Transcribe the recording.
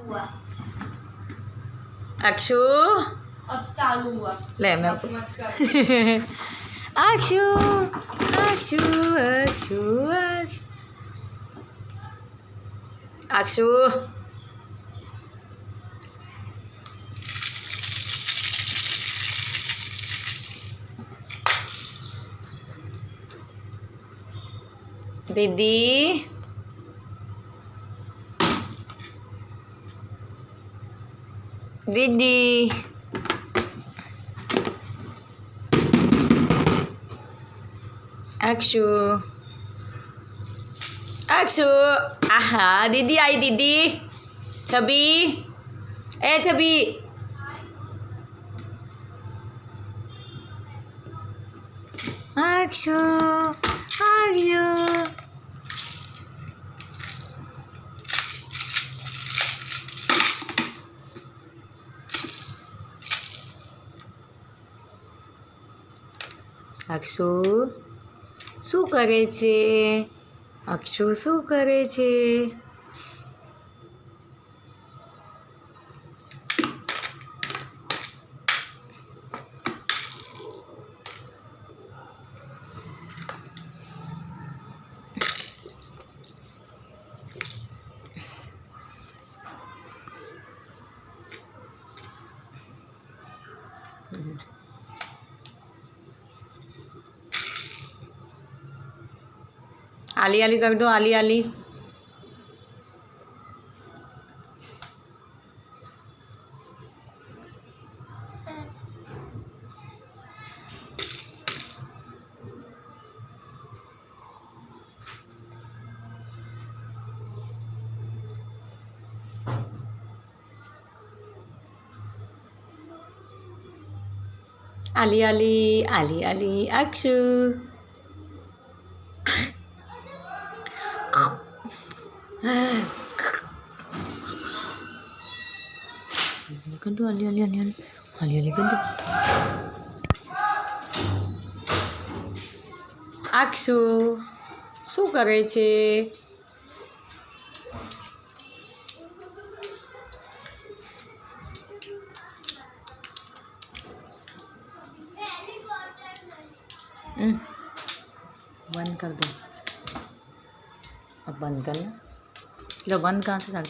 हुआ। अक्षु अब चालू हुआ। ले मैं अक्षु अक्षु अक्षु अक्षु दीदी दीदी अक्षु अक्षु आहा दीदी आई दीदी छवि ए छवि अक्षु अक्षु अक्षु શું કરે છે અક્ષુ શું કરે છે आली आली कर दो आली आली आली आली आली आली Akshu Gandu ali ali ali ali ali ali gandu. Aksu, શું કરે છે? बंद कर दो अब बंद करना लो बंद कहाँ से कर